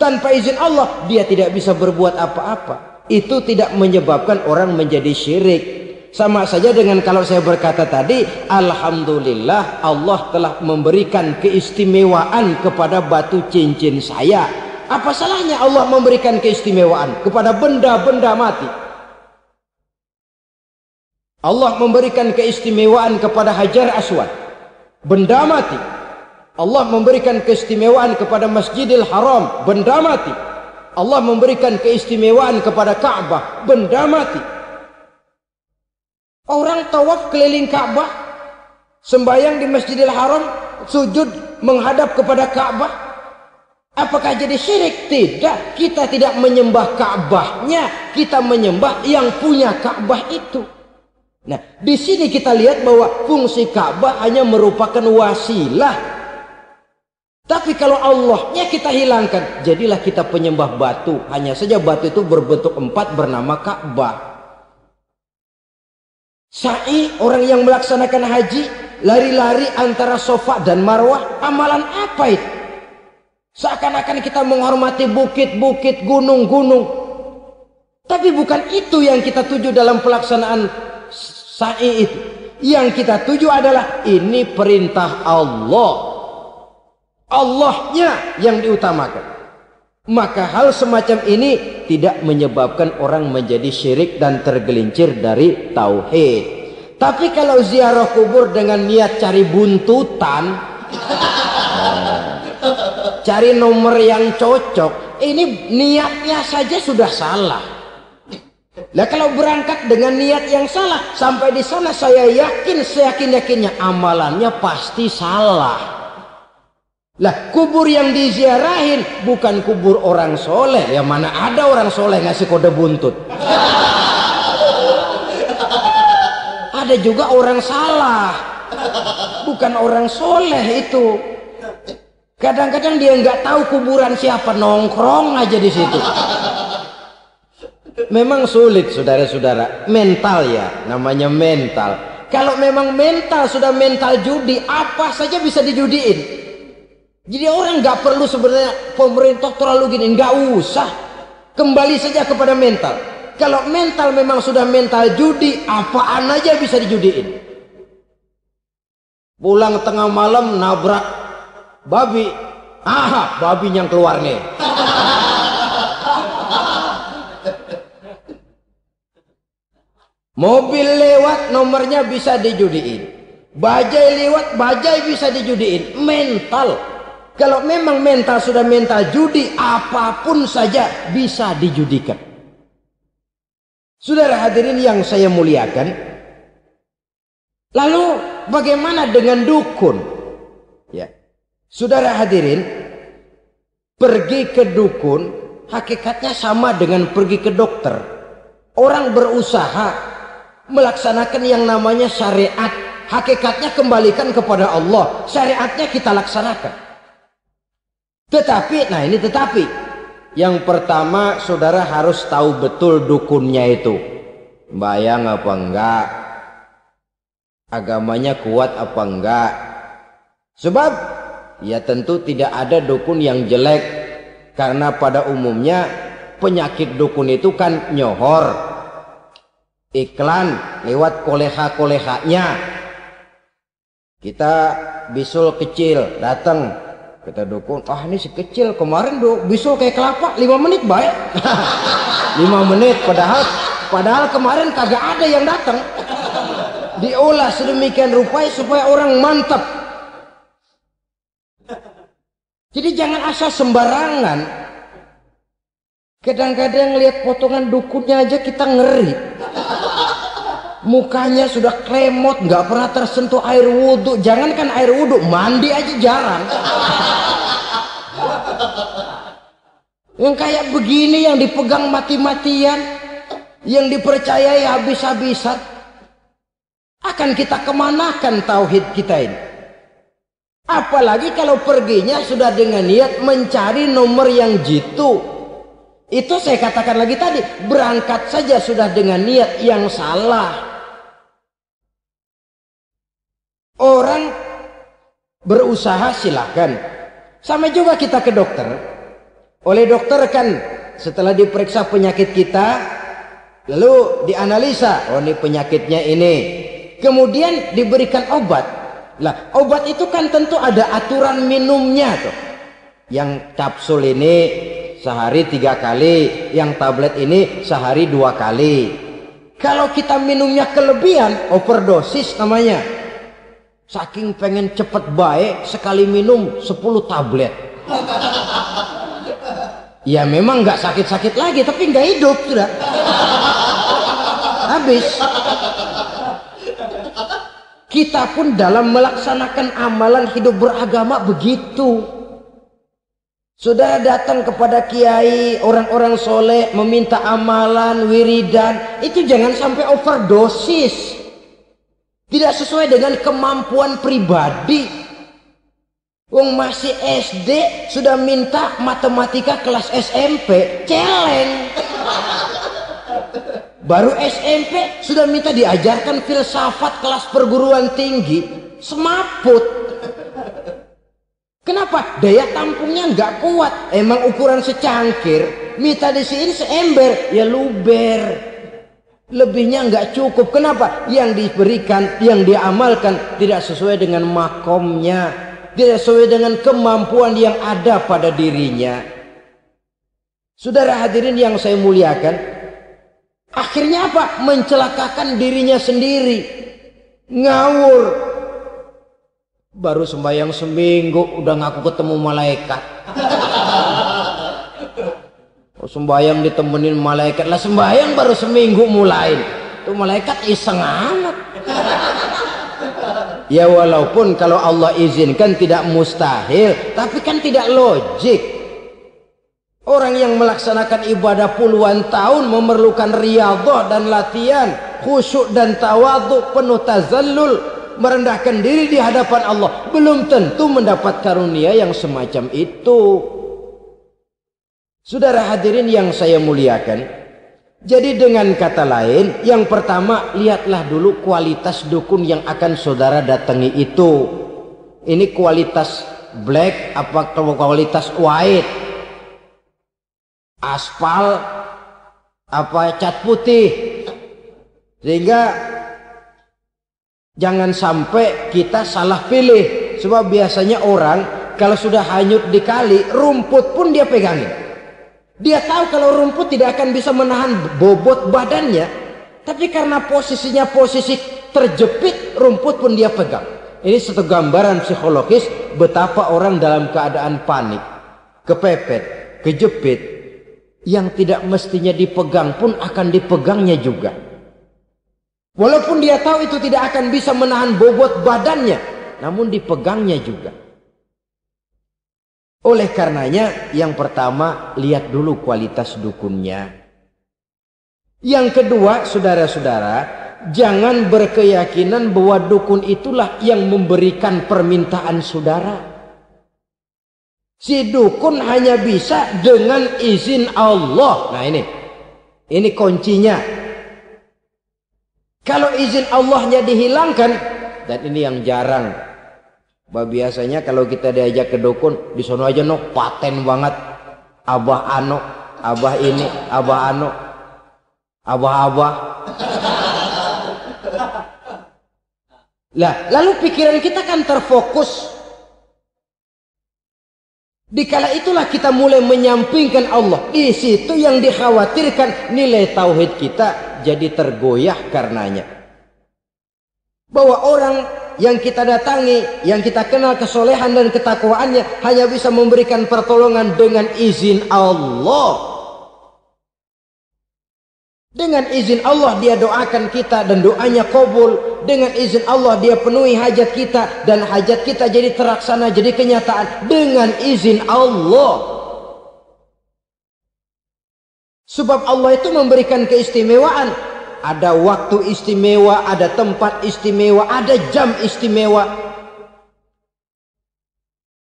Tanpa izin Allah dia tidak bisa berbuat apa-apa. Itu tidak menyebabkan orang menjadi syirik. Sama saja dengan kalau saya berkata tadi, alhamdulillah Allah telah memberikan keistimewaan kepada batu cincin saya. Apa salahnya Allah memberikan keistimewaan kepada benda-benda mati? Allah memberikan keistimewaan kepada Hajar Aswad, benda mati. Allah memberikan keistimewaan kepada Masjidil Haram, benda mati. Allah memberikan keistimewaan kepada Ka'bah, benda mati. Orang tawaf keliling Ka'bah, sembahyang di Masjidil Haram, sujud menghadap kepada Ka'bah. Apakah jadi syirik? Tidak. Kita tidak menyembah Ka'bahnya, kita menyembah yang punya Ka'bah itu. Nah, di sini kita lihat bahwa fungsi Ka'bah hanya merupakan wasilah. Tapi kalau Allahnya kita hilangkan, jadilah kita penyembah batu. Hanya saja batu itu berbentuk 4 bernama Ka'bah. Sa'i, orang yang melaksanakan haji, lari-lari antara Safa dan Marwah, amalan apa itu? Seakan-akan kita menghormati bukit-bukit, gunung-gunung. Tapi bukan itu yang kita tuju dalam pelaksanaan sa'i itu. Yang kita tuju adalah ini perintah Allah. Allahnya yang diutamakan. Maka hal semacam ini tidak menyebabkan orang menjadi syirik dan tergelincir dari tauhid. Tapi kalau ziarah kubur dengan niat cari buntutan, cari nomor yang cocok, ini niatnya saja sudah salah. Nah, kalau berangkat dengan niat yang salah, sampai di sana saya yakin, seyakin-yakinnya amalannya pasti salah. Lah, kubur yang diziarahin bukan kubur orang soleh. Ya mana ada orang soleh ngasih kode buntut. Ada juga orang salah, bukan orang soleh itu. Kadang-kadang dia nggak tahu kuburan siapa, nongkrong aja di situ. Memang sulit, saudara-saudara. Mental ya, namanya mental. Kalau memang mental sudah mental judi, apa saja bisa dijudiin. Jadi orang nggak perlu sebenarnya pemerintah terlalu gini, nggak usah. Kembali saja kepada mental. Kalau mental memang sudah mental judi, apaan aja bisa dijudiin. Pulang tengah malam nabrak babi, babi yang keluar nih. Mobil lewat, nomornya bisa dijudiin. Bajai lewat, bajai bisa dijudiin. Mental. Kalau memang mental sudah mental judi, apapun saja bisa dijudikan. Saudara hadirin yang saya muliakan, lalu bagaimana dengan dukun? Ya, saudara hadirin, pergi ke dukun hakikatnya sama dengan pergi ke dokter. Orang berusaha melaksanakan yang namanya syariat, hakikatnya kembalikan kepada Allah. Syariatnya kita laksanakan. Tetapi, nah ini tetapi, yang pertama saudara harus tahu betul dukunnya itu bayang apa enggak, agamanya kuat apa enggak. Sebab ya tentu tidak ada dukun yang jelek, karena pada umumnya penyakit dukun itu kan nyohor, iklan lewat koleha-kolehanya. Kita bisul kecil datang, kata dukun, ini si kecil kemarin bisul kayak kelapa 5 menit baik. 5 menit padahal kemarin kagak ada yang datang. Diolah sedemikian rupa supaya orang mantap. Jadi jangan asal sembarangan. Kadang-kadang lihat potongan dukunnya aja kita ngeri. Mukanya sudah kremot, nggak pernah tersentuh air wudhu. Jangankan air wudhu, mandi aja jarang. Yang kayak begini yang dipegang mati-matian, yang dipercayai habis-habisan, akan kita kemanakan tauhid kita ini? Apalagi kalau perginya sudah dengan niat mencari nomor yang jitu. Itu saya katakan lagi tadi, berangkat saja sudah dengan niat yang salah. Orang berusaha silahkan. Sama juga kita ke dokter. Oleh dokter kan setelah diperiksa penyakit kita, lalu dianalisa, oh ini penyakitnya ini. Kemudian diberikan obat. Lah, obat itu kan tentu ada aturan minumnya tuh. Yang kapsul ini sehari 3 kali, yang tablet ini sehari 2 kali. Kalau kita minumnya kelebihan, overdosis namanya. Saking pengen cepet baik, sekali minum 10 tablet. Ya memang nggak sakit-sakit lagi, tapi nggak hidup sudah. Habis. Kita pun dalam melaksanakan amalan hidup beragama begitu. Sudah datang kepada kiai, orang-orang soleh, meminta amalan, wiridan, itu jangan sampai overdosis. Tidak sesuai dengan kemampuan pribadi. Wong masih SD sudah minta matematika kelas SMP, celeng. Baru SMP sudah minta diajarkan filsafat kelas perguruan tinggi, semaput. Kenapa? Daya tampungnya nggak kuat. Emang ukuran secangkir, minta di sini seember, ya luber. Lebihnya nggak cukup. Kenapa? Yang diberikan, yang diamalkan tidak sesuai dengan makomnya. Tidak sesuai dengan kemampuan yang ada pada dirinya. Saudara hadirin yang saya muliakan, akhirnya apa? Mencelakakan dirinya sendiri. Ngawur. Baru sembahyang seminggu udah ngaku ketemu malaikat. Oh, sembahyang ditemenin malaikat. Lah sembahyang baru seminggu mulai. Tuh malaikat iseng amat. Ya walaupun kalau Allah izinkan tidak mustahil, tapi kan tidak logik. Orang yang melaksanakan ibadah puluhan tahun memerlukan riyadhah dan latihan, khusyuk dan tawadhu, penuh tazallul, merendahkan diri di hadapan Allah, belum tentu mendapat karunia yang semacam itu. Saudara hadirin yang saya muliakan, jadi dengan kata lain, yang pertama lihatlah dulu kualitas dukun yang akan saudara datangi itu. Ini kualitas black apa kualitas white? Aspal apa cat putih? Sehingga jangan sampai kita salah pilih. Sebab biasanya orang kalau sudah hanyut di kali, rumput pun dia pegangin. Dia tahu kalau rumput tidak akan bisa menahan bobot badannya, tapi karena posisinya posisi terjepit, rumput pun dia pegang. Ini satu gambaran psikologis betapa orang dalam keadaan panik, kepepet, kejepit, yang tidak mestinya dipegang pun akan dipegangnya juga. Walaupun dia tahu itu tidak akan bisa menahan bobot badannya, namun dipegangnya juga. Oleh karenanya, yang pertama, lihat dulu kualitas dukunnya. Yang kedua, saudara-saudara, jangan berkeyakinan bahwa dukun itulah yang memberikan permintaan saudara. Si dukun hanya bisa dengan izin Allah. Nah ini kuncinya. Kalau izin Allahnya dihilangkan, dan ini yang jarang. Biasanya kalau kita diajak ke dukun, di sono aja no paten banget. Abah ano, abah ini, abah ano, abah-abah. Lah, lalu pikiran kita kan terfokus. Dikala itulah kita mulai menyampingkan Allah. Di situ yang dikhawatirkan nilai tauhid kita jadi tergoyah karenanya. Bahwa orang yang kita datangi, yang kita kenal kesolehan dan ketakwaannya, hanya bisa memberikan pertolongan dengan izin Allah. Dengan izin Allah dia doakan kita dan doanya kabul. Dengan izin Allah dia penuhi hajat kita dan hajat kita jadi terlaksana, jadi kenyataan dengan izin Allah. Sebab Allah itu memberikan keistimewaan. Ada waktu istimewa, ada tempat istimewa, ada jam istimewa.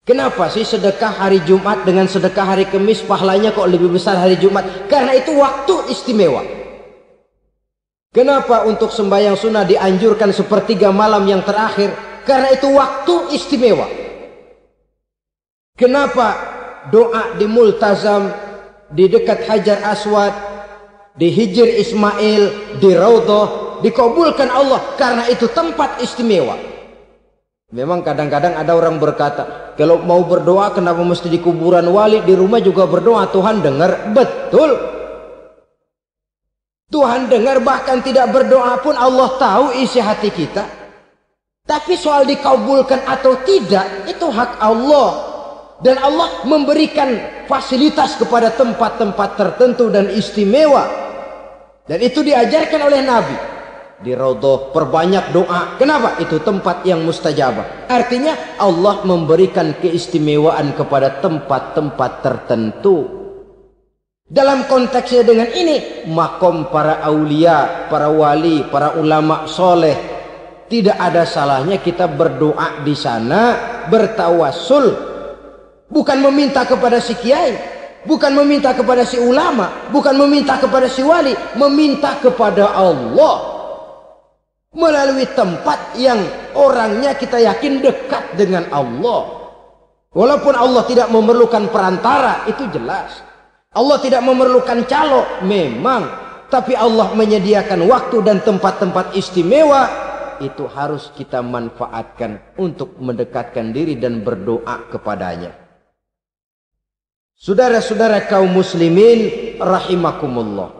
Kenapa sih sedekah hari Jumat dengan sedekah hari Kamis pahalanya kok lebih besar hari Jumat? Karena itu waktu istimewa. Kenapa untuk sembahyang sunnah dianjurkan sepertiga malam yang terakhir? Karena itu waktu istimewa. Kenapa doa di multazam, di dekat Hajar Aswad, di Hijr Ismail, di Raudhah dikabulkan Allah? Karena itu tempat istimewa. Memang kadang-kadang ada orang berkata, kalau mau berdoa kenapa mesti di kuburan wali? Di rumah juga berdoa, Tuhan dengar. Betul, Tuhan dengar, bahkan tidak berdoa pun Allah tahu isi hati kita. Tapi soal dikabulkan atau tidak, itu hak Allah. Dan Allah memberikan fasilitas kepada tempat-tempat tertentu dan istimewa. Dan itu diajarkan oleh Nabi. Di Raudhah perbanyak doa. Kenapa? Itu tempat yang mustajabah. Artinya Allah memberikan keistimewaan kepada tempat-tempat tertentu. Dalam konteksnya dengan ini, makom para aulia, para wali, para ulama soleh, tidak ada salahnya kita berdoa di sana, bertawassul, bukan meminta kepada si kiai, bukan meminta kepada si ulama, bukan meminta kepada si wali, meminta kepada Allah melalui tempat yang orangnya kita yakin dekat dengan Allah. Walaupun Allah tidak memerlukan perantara, itu jelas. Allah tidak memerlukan calo, memang. Tapi Allah menyediakan waktu dan tempat-tempat istimewa. Itu harus kita manfaatkan untuk mendekatkan diri dan berdoa kepadanya. Saudara-saudara kaum muslimin rahimakumullah.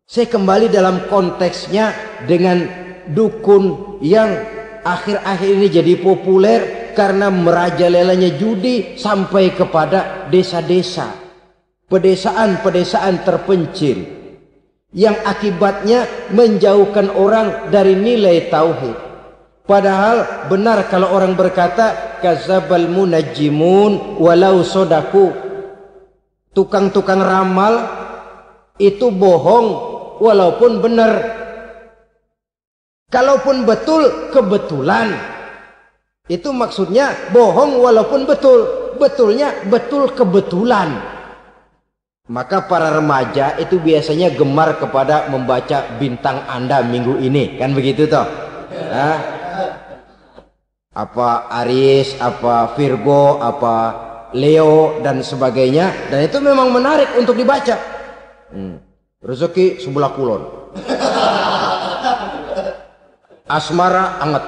Saya kembali dalam konteksnya dengan dukun yang akhir-akhir ini jadi populer karena merajalelanya judi sampai kepada desa-desa. Pedesaan-pedesaan terpencil yang akibatnya menjauhkan orang dari nilai tauhid. Padahal benar kalau orang berkata kadzabal munajjimun walau sodaku. Tukang-tukang ramal itu bohong walaupun benar. Kalaupun betul, kebetulan. Itu maksudnya bohong walaupun betul. Betulnya betul kebetulan. Maka para remaja itu biasanya gemar kepada membaca bintang Anda minggu ini, kan begitu toh? Nah, apa Aries, apa Virgo, apa Leo dan sebagainya, dan itu memang menarik untuk dibaca. Rezeki sebelah kulon, asmara anget.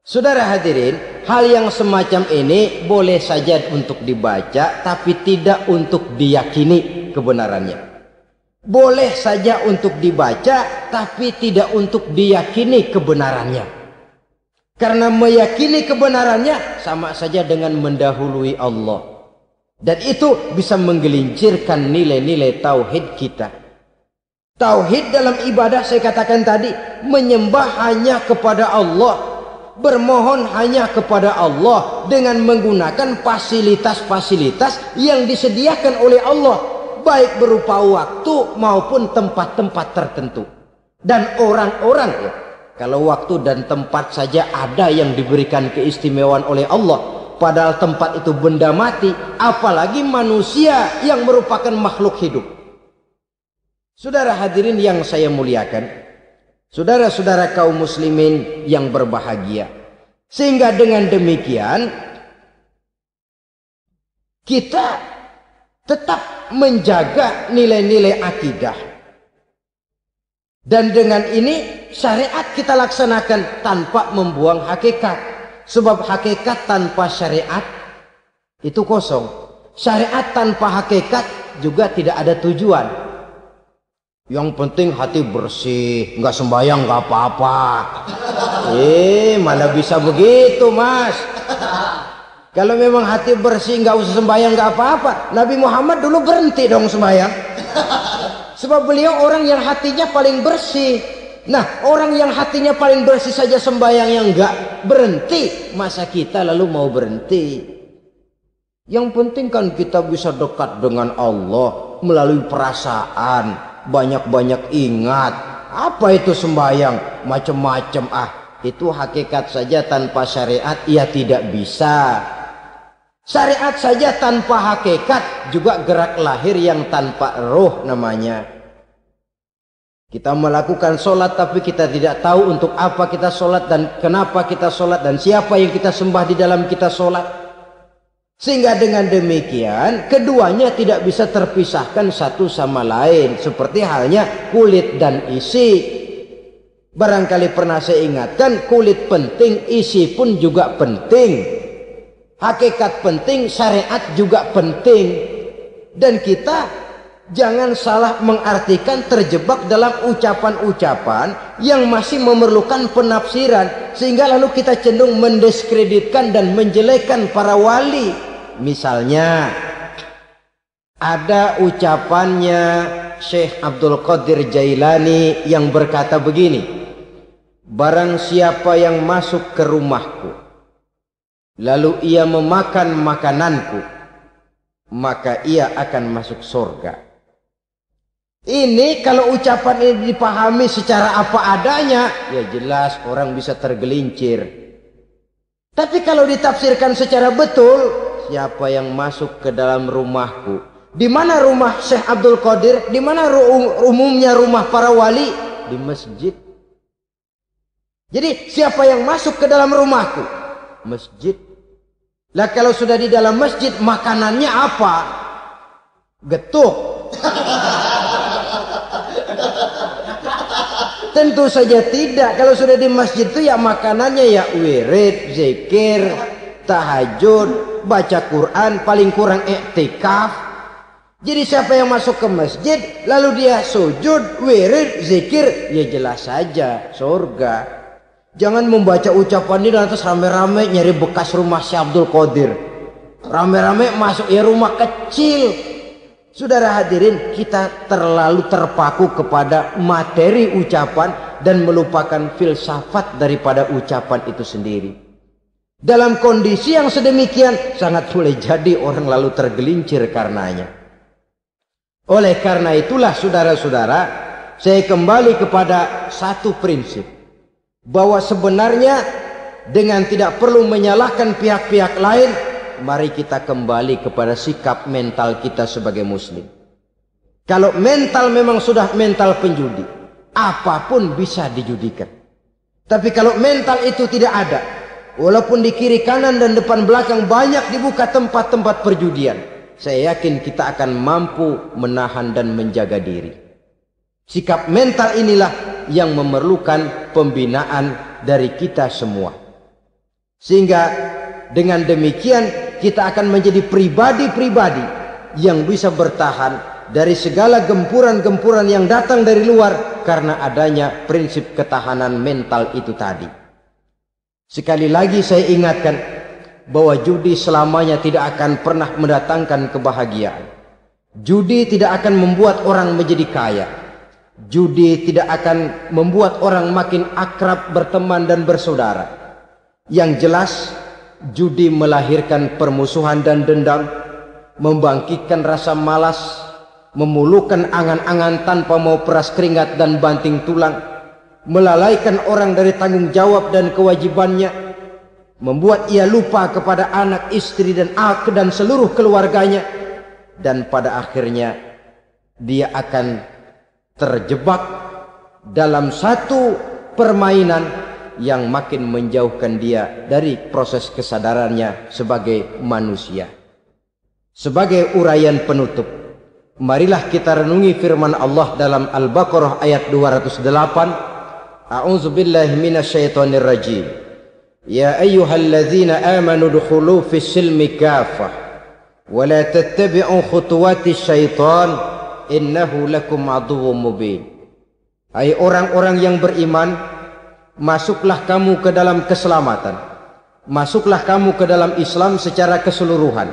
Saudara hadirin, hal yang semacam ini boleh saja untuk dibaca, tapi tidak untuk diyakini kebenarannya. Boleh saja untuk dibaca, tapi tidak untuk diyakini kebenarannya. Karena meyakini kebenarannya sama saja dengan mendahului Allah. Dan itu bisa menggelincirkan nilai-nilai tauhid kita. Tauhid dalam ibadah saya katakan tadi, menyembah hanya kepada Allah. Bermohon hanya kepada Allah dengan menggunakan fasilitas-fasilitas yang disediakan oleh Allah, baik berupa waktu maupun tempat-tempat tertentu dan orang-orang. Ya, kalau waktu dan tempat saja ada yang diberikan keistimewaan oleh Allah, padahal tempat itu benda mati, apalagi manusia yang merupakan makhluk hidup. Saudara hadirin yang saya muliakan, saudara-saudara kaum muslimin yang berbahagia, sehingga dengan demikian kita tetap menjaga nilai-nilai akidah. Dan dengan ini syariat kita laksanakan tanpa membuang hakikat. Sebab hakikat tanpa syariat itu kosong. Syariat tanpa hakikat juga tidak ada tujuan. Yang penting hati bersih, nggak sembahyang nggak apa-apa. Mana bisa begitu, Mas? Kalau memang hati bersih nggak usah sembahyang nggak apa-apa. Nabi Muhammad dulu berhenti dong sembahyang. Sebab beliau orang yang hatinya paling bersih. Nah, orang yang hatinya paling bersih saja sembahyang yang nggak berhenti, masa kita lalu mau berhenti? Yang penting kan kita bisa dekat dengan Allah melalui perasaan, banyak-banyak ingat. Apa itu sembahyang? Macam-macam. Itu hakikat saja tanpa syariat, ya tidak bisa. Syariat saja tanpa hakikat juga gerak lahir yang tanpa roh namanya. Kita melakukan sholat tapi kita tidak tahu untuk apa kita sholat dan kenapa kita sholat dan siapa yang kita sembah di dalam kita sholat. Sehingga dengan demikian keduanya tidak bisa terpisahkan satu sama lain. Seperti halnya kulit dan isi. Barangkali pernah saya ingatkan, kulit penting, isi pun juga penting. Hakikat penting, syariat juga penting. Dan kita jangan salah mengartikan terjebak dalam ucapan-ucapan yang masih memerlukan penafsiran. Sehingga lalu kita cenderung mendiskreditkan dan menjelekkan para wali. Misalnya, ada ucapannya Syekh Abdul Qadir Jailani yang berkata begini, barang siapa yang masuk ke rumahku, lalu ia memakan makananku, maka ia akan masuk surga. Ini kalau ucapan ini dipahami secara apa adanya, ya jelas orang bisa tergelincir. Tapi kalau ditafsirkan secara betul, siapa yang masuk ke dalam rumahku? Di mana rumah Syekh Abdul Qadir? Di mana umumnya rumah para wali? Di masjid. Jadi siapa yang masuk ke dalam rumahku? Masjid. Lah kalau sudah di dalam masjid, makanannya apa? Getuk. Tentu saja tidak. Kalau sudah di masjid itu ya makanannya ya wirid, zikir, tahajud, baca Quran, paling kurang iktikaf. Jadi siapa yang masuk ke masjid lalu dia sujud, wirid, zikir, ya jelas saja surga. Jangan membaca ucapan ini dan terus rame-rame nyari bekas rumah Syekh Abdul Qadir. Rame-rame masuk ya rumah kecil. Saudara hadirin, kita terlalu terpaku kepada materi ucapan dan melupakan filsafat daripada ucapan itu sendiri. Dalam kondisi yang sedemikian, sangat boleh jadi orang lalu tergelincir karenanya. Oleh karena itulah saudara-saudara, saya kembali kepada satu prinsip. Bahwa sebenarnya dengan tidak perlu menyalahkan pihak-pihak lain, mari kita kembali kepada sikap mental kita sebagai muslim. Kalau mental memang sudah mental penjudi, apapun bisa dijudikan. Tapi kalau mental itu tidak ada, walaupun di kiri kanan dan depan belakang banyak dibuka tempat-tempat perjudian, saya yakin kita akan mampu menahan dan menjaga diri. Sikap mental inilah yang memerlukan pembinaan dari kita semua. Sehingga dengan demikian kita akan menjadi pribadi-pribadi yang bisa bertahan dari segala gempuran-gempuran yang datang dari luar karena adanya prinsip ketahanan mental itu tadi. Sekali lagi saya ingatkan bahwa judi selamanya tidak akan pernah mendatangkan kebahagiaan. Judi tidak akan membuat orang menjadi kaya. Judi tidak akan membuat orang makin akrab berteman dan bersaudara. Yang jelas, judi melahirkan permusuhan dan dendam, membangkitkan rasa malas, memulukan angan-angan tanpa mau peras keringat dan banting tulang, melalaikan orang dari tanggung jawab dan kewajibannya, membuat ia lupa kepada anak, istri dan seluruh keluarganya, dan pada akhirnya dia akan terjebak dalam satu permainan yang makin menjauhkan dia dari proses kesadarannya sebagai manusia. Sebagai uraian penutup, marilah kita renungi firman Allah dalam Al-Baqarah ayat 208. A'udzubillahi minasyaitonir rajim. Ya ayyuhalladzina amanu dukhulu fis silmi kafah wa la tattabi'u khutuwatis syaitan innahu lakum aduwwum mubin. Hai orang-orang yang beriman, masuklah kamu ke dalam keselamatan, Masuklah kamu ke dalam Islam secara keseluruhan.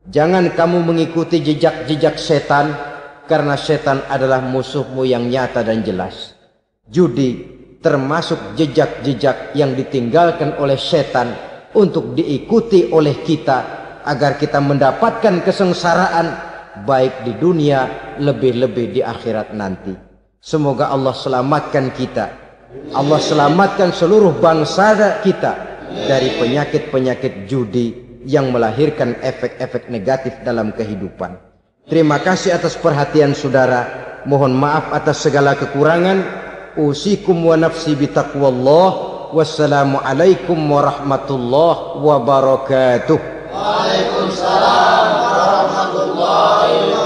Jangan kamu mengikuti jejak-jejak setan, karena setan adalah musuhmu yang nyata dan jelas. Judi termasuk jejak-jejak yang ditinggalkan oleh setan untuk diikuti oleh kita, agar kita mendapatkan kesengsaraan baik di dunia, lebih-lebih di akhirat nanti. Semoga Allah selamatkan kita, Allah selamatkan seluruh bangsa kita dari penyakit-penyakit judi yang melahirkan efek-efek negatif dalam kehidupan. Terima kasih atas perhatian saudara. Mohon maaf atas segala kekurangan. Usikum wa nafsi bitaqwallah. Wassalamualaikum warahmatullahi wabarakatuh. Waalaikumsalam warahmatullahi wabarakatuh.